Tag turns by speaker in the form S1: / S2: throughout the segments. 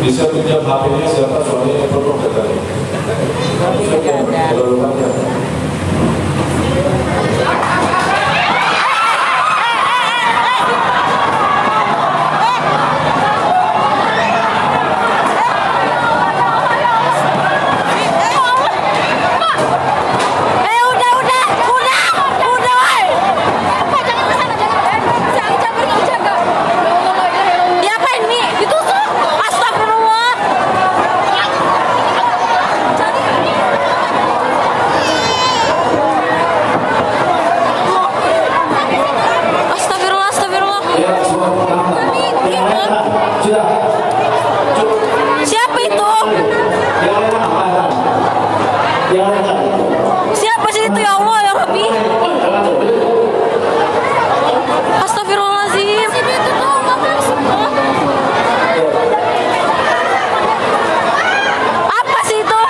S1: Bisa pinjam HP-nya siapa, soalnya perlu katanya. Terlalu banyak.
S2: Siapa itu? Siapa sih itu, ya Allah, ya Rabbi? Astagfirullahaladzim. Apa sih itu?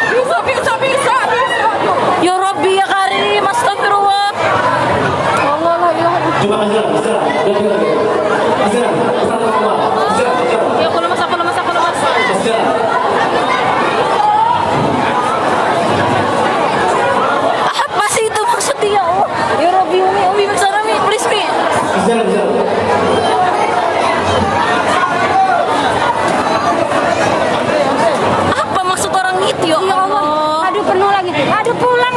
S2: Bisa. Ya Rabbi, ya Karim, astagfirullah. Allah, ya Allah.
S1: Coba
S2: Ya, aku lemas. Apa sih itu maksudnya, ya Allah? Ya Rabbi, Umi bersana, Mi, please, Mi. Apa maksud orang itu, ya Allah?
S3: Aduh, penuh lagi tuh. Aduh, pulang.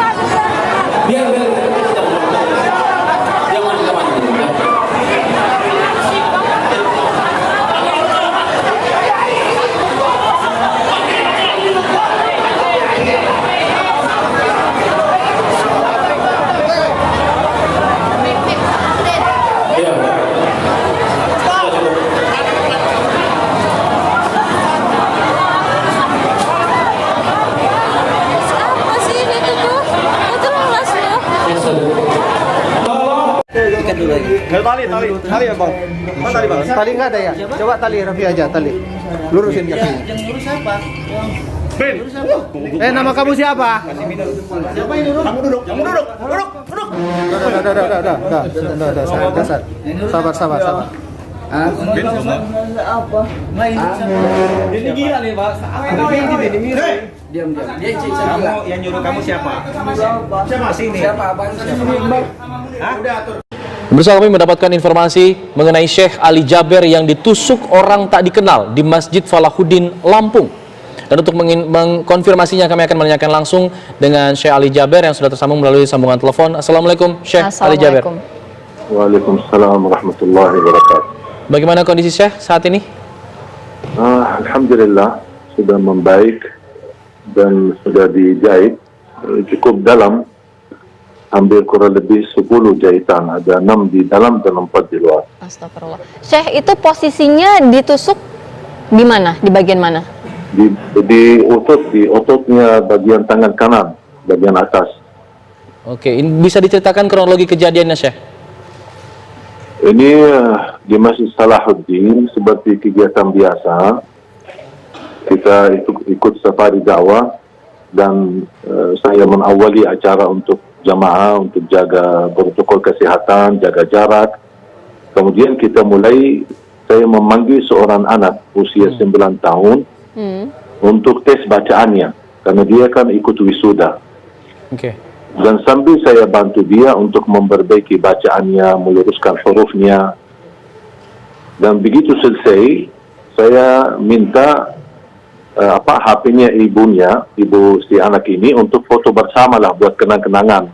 S1: biar.
S2: Apa sih ini tuh? Itu lemas ya.
S4: Ikat dulu lagi.
S5: Tali ya bang. Mana tali bang? Tali nggak ada ya? Coba tali Raffi aja tali. Lurusin kakinya.
S4: Yang ngurus siapa?
S5: Nama kamu siapa?
S4: Siapa yang ngurus? Kamu duduk.
S5: Udah. Sabar.
S4: Apa? Main siapa?
S6: Ini gila nih, Pak.
S4: Diam. Dia kamu
S6: Yang nyuruh kamu siapa?
S4: siapa?
S6: Sini.
S4: Siapa abang?
S7: Bersama kami mendapatkan informasi mengenai Syekh Ali Jaber yang ditusuk orang tak dikenal di Masjid Falahuddin, Lampung. Dan untuk mengkonfirmasinya kami akan menanyakan langsung dengan Syekh Ali Jaber yang sudah tersambung melalui sambungan telepon. Assalamualaikum Syekh Ali Jaber.
S8: Waalaikumsalam warahmatullahi wabarakatuh.
S7: Bagaimana kondisi Syekh saat ini?
S8: Alhamdulillah sudah membaik dan sudah dijahit cukup dalam, hampir kurang lebih 10 jahitan, ada 6 di dalam dan 4 di luar.
S2: Astagfirullah. Syekh, itu posisinya ditusuk di mana? Di bagian mana?
S8: Di ototnya bagian tangan kanan, bagian atas.
S7: Oke, ini bisa diceritakan kronologi kejadiannya Syekh?
S8: Ini di Masjid Salahuddin seperti kegiatan biasa. Kita ikut safari dakwah dan saya mengawali acara untuk jamaah untuk jaga protokol kesehatan, jaga jarak. Kemudian saya memanggil seorang anak usia 9 tahun untuk tes bacaannya karena dia kan ikut wisuda.
S7: Oke.
S8: Dan sambil saya bantu dia untuk memperbaiki bacaannya, meluruskan hurufnya. Dan begitu selesai, saya minta HP-nya ibu si anak ini untuk foto bersama lah buat kenang-kenangan.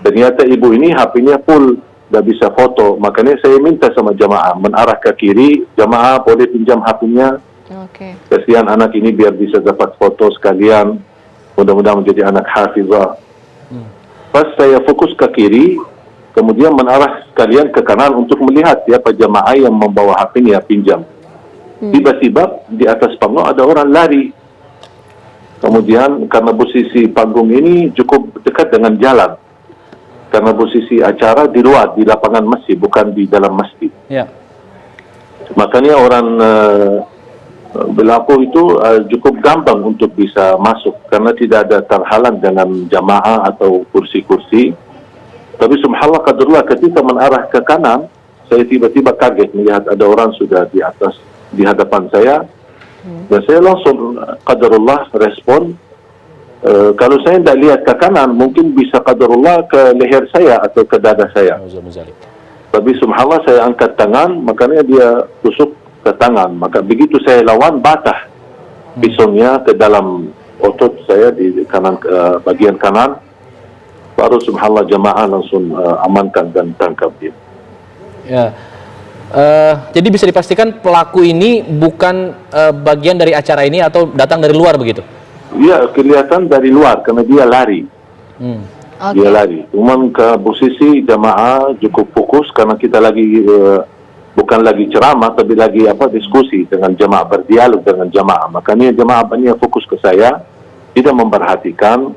S8: Ternyata ibu ini HP-nya full, tidak bisa foto. Makanya saya minta sama jamaah menarah ke kiri, jamaah boleh pinjam HP-nya. Kasihan anak ini biar bisa dapat foto sekalian. Mudah-mudahan menjadi anak hafizah. Pas saya fokus ke kiri, kemudian menarah sekalian ke kanan untuk melihat siapa jamaah yang membawa HP-nya pinjam. Tiba-tiba di atas panggung ada orang lari. Kemudian karena posisi panggung ini cukup dekat dengan jalan, karena posisi acara di luar, di lapangan masjid, bukan di dalam masjid. Makanya orang berlaku itu cukup gampang untuk bisa masuk karena tidak ada terhalang dengan jamaah atau kursi-kursi. Tapi subhanallah qadarullah ketika menarah ke kanan, saya tiba-tiba kaget melihat ada orang sudah di atas, di hadapan saya. Dan saya langsung qadarullah respon. Kalau saya tidak lihat ke kanan, mungkin bisa qadarullah ke leher saya atau ke dada saya. Tapi subhanallah saya angkat tangan, makanya dia tusuk ke tangan. Maka begitu saya lawan, batah pisaunya ke dalam otot saya di kanan, bagian kanan. Baru subhanallah jamaah langsung amankan dan tangkap dia.
S7: Ya. Jadi bisa dipastikan pelaku ini bukan bagian dari acara ini atau datang dari luar begitu?
S8: Iya, kelihatan dari luar karena dia lari. Dia lari. Cuman ke posisi jamaah cukup fokus karena kita lagi bukan lagi ceramah tapi lagi diskusi dengan jamaah, berdialog dengan jamaah. Makanya jamaah banyak fokus ke saya, tidak memperhatikan.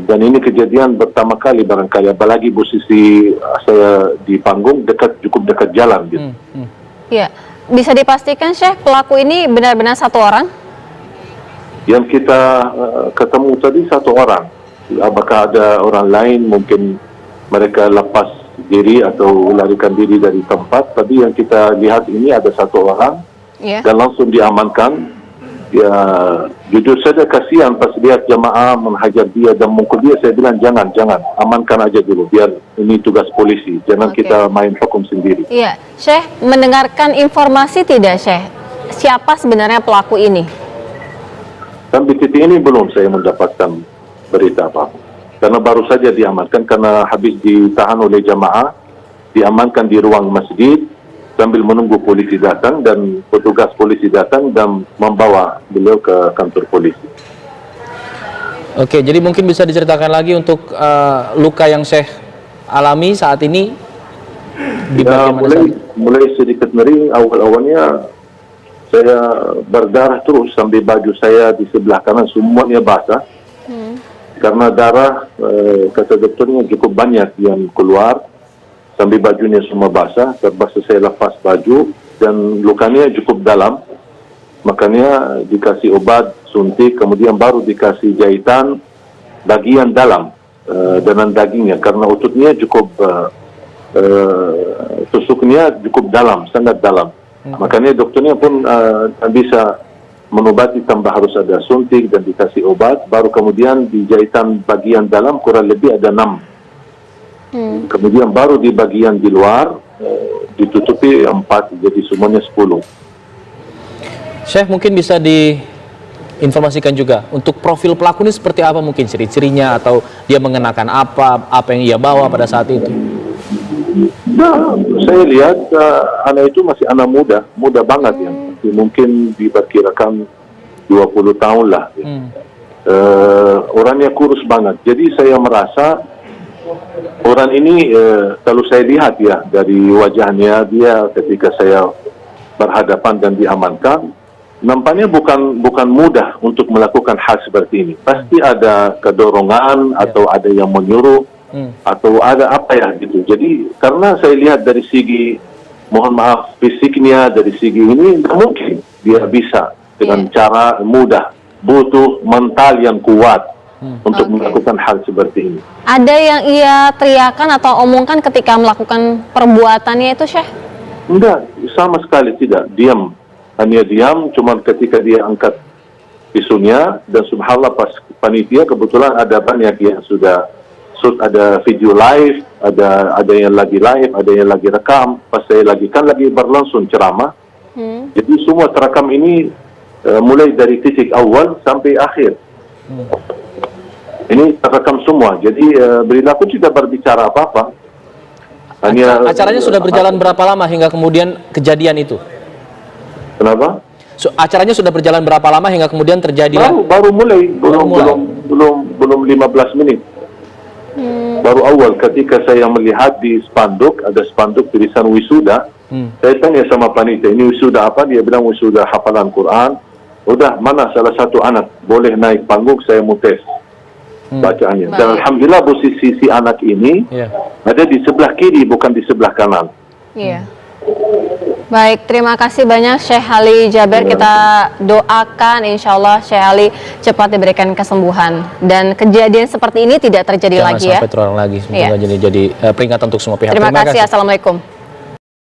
S8: Dan ini kejadian pertama kali barangkali, apalagi posisi saya di panggung cukup dekat jalan gitu.
S3: Ya, bisa dipastikan Syekh pelaku ini benar-benar satu orang?
S8: Yang kita ketemu tadi satu orang. Apakah ada orang lain, mungkin mereka lepas diri atau larikan diri dari tempat. Tapi yang kita lihat ini ada satu orang dan langsung diamankan. Ya, jujur saja kasihan pas lihat jamaah menghajar dia dan mukul dia. Saya bilang jangan, amankan aja dulu, biar ini tugas polisi, jangan kita main hukum sendiri.
S3: Iya, Syekh mendengarkan informasi tidak Syekh? Siapa sebenarnya pelaku ini?
S8: Sampai titik ini belum saya mendapatkan berita apa, karena baru saja diamankan karena habis ditahan oleh jamaah, diamankan di ruang masjid sambil menunggu polisi datang dan petugas polisi datang dan membawa beliau ke kantor polisi.
S7: Oke, jadi mungkin bisa diceritakan lagi untuk luka yang Syekh alami saat ini di bagian mana saja?
S8: Mulai sedikit nyeri, awal-awalnya saya berdarah terus sampai baju saya di sebelah kanan semuanya basah. Karena darah, kata dokternya cukup banyak yang keluar. Sampai bajunya semua basah, terpaksa saya lepas baju dan lukanya cukup dalam. Makanya dikasih obat suntik, kemudian baru dikasih jahitan bagian dalam dengan dagingnya karena ototnya cukup tusuknya cukup dalam, sangat dalam. Makanya dokternya pun bisa mengobati tambah harus ada suntik dan dikasih obat, baru kemudian di jahitan bagian dalam kurang lebih ada 6. Kemudian baru di bagian di luar ditutupi 4, jadi semuanya 10.
S7: Syekh mungkin bisa diinformasikan juga untuk profil pelaku ini seperti apa, mungkin ciri-cirinya atau dia mengenakan apa yang ia bawa pada saat itu?
S8: Nah, saya lihat anak itu masih anak muda banget ya, mungkin diperkirakan 20 tahun lah. Orangnya kurus banget, jadi saya merasa orang ini kalau saya lihat ya dari wajahnya dia ketika saya berhadapan dan diamankan, nampaknya bukan mudah untuk melakukan hal seperti ini. Pasti ada kedorongan atau ada yang menyuruh atau ada apa ya gitu. Jadi karena saya lihat dari segi, mohon maaf, fisiknya, dari segi ini tidak mungkin dia bisa dengan cara mudah, butuh mental yang kuat untuk melakukan hal seperti ini. Ada
S3: yang ia teriakan atau omongkan ketika melakukan perbuatannya itu Syekh?
S8: Enggak, sama sekali tidak. Diam, hanya diam. Cuman ketika dia angkat pisunya dan subhanallah pas panitia kebetulan ada banyak yang sudah shoot, ada video live, ada yang lagi live, ada yang lagi rekam. Pas saya lagi berlangsung ceramah, jadi semua terekam ini mulai dari titik awal sampai akhir. Ini terekam semua, jadi beliau pun tidak berbicara apa-apa.
S7: Acaranya sudah berjalan berapa lama hingga kemudian kejadian itu?
S8: Kenapa?
S7: Acaranya sudah berjalan berapa lama hingga kemudian terjadi?
S8: Baru mulai, belum 15 menit. Baru awal ketika saya melihat di spanduk, ada spanduk tulisan wisuda. Saya tanya sama panitia, ini wisuda apa? Dia bilang wisuda hafalan Quran. Udah, mana salah satu anak boleh naik panggung, saya mau tes bacaannya. Dan alhamdulillah posisi si anak ini ada di sebelah kiri, bukan di sebelah kanan.
S3: Baik, terima kasih banyak Syekh Ali Jaber. Kita doakan insya Allah Syekh Ali cepat diberikan kesembuhan dan kejadian seperti ini tidak terjadi
S7: Jangan
S3: lagi ya.
S7: sampai terulang lagi. Semoga
S3: Iya.
S7: jadi peringatan untuk semua pihak.
S3: Terima kasih. Assalamualaikum.